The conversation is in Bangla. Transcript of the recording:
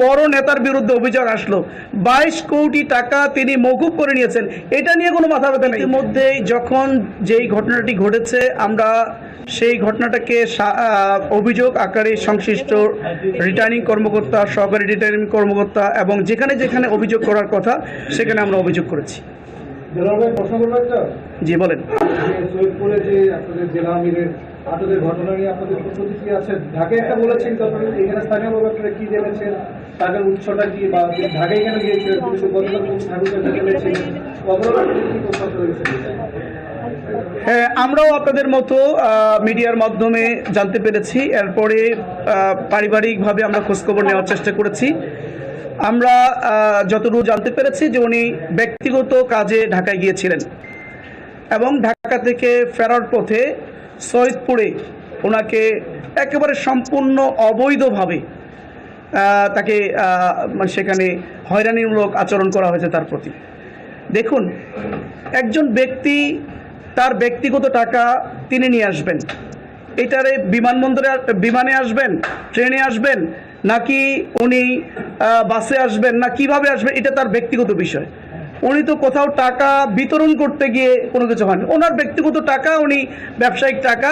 বড় নেতার বিরুদ্ধে অভিযোগ আসলো, 22 কোটি টাকা তিনি মওকুফ করে নিয়েছেন, এটা নিয়ে কোনো মাথা ব্যথা নেই। ইতিমধ্যেই যখন যেই ঘটনাটি ঘটেছে, আমরা সেই ঘটনাটাকে অভিযোগ আকারে সংশ্লিষ্ট রিটার্নিং কর্মকর্তা, সহকারী রিটার্নিং কর্মকর্তা এবং যেখানে যেখানে অভিযোগ করার কথা সেখানে আমরা অভিযোগ করেছি। জি বলেন। সৈয়দপুরে যে আপনাদের জেলা আমিরের আটকের ঘটনা নিয়ে আপনাদের প্রতিক্রিয়া আছে, ঢাকায় একটা বলেছেন, তারপরে এখানে স্থানীয় আপনারা কি জেনেছেন, তাদের উৎসটা কি, বা ঢাকায় কেন গিয়েছিলেন, হ্যাঁ, আমরাও আপনাদের মতো মিডিয়ার মাধ্যমে জানতে পেরেছি। এরপরে পারিবারিকভাবে আমরা খোঁজখবর নেওয়ার চেষ্টা করেছি। আমরা যতটুকু জানতে পেরেছি যে উনি ব্যক্তিগত কাজে ঢাকায় গিয়েছিলেন এবং ঢাকা থেকে ফেরার পথে সৈয়দপুরে ওনাকে একেবারে সম্পূর্ণ অবৈধভাবে তাকে সেখানে হয়রানিমূলক আচরণ করা হয়েছে তার প্রতি। দেখুন, একজন ব্যক্তি তার ব্যক্তিগত টাকা তিনি নিয়ে আসবেন, এটারে বিমানে আসবেন, ট্রেনে আসবেন, নাকি উনি বাসে আসবেন, না কিভাবে আসবেন, এটা তার ব্যক্তিগত বিষয়। উনি তো কোথাও টাকা বিতরণ করতে গিয়ে কোনো কিছু হয়নি, ওনার ব্যক্তিগত টাকা, উনি ব্যবসায়িক টাকা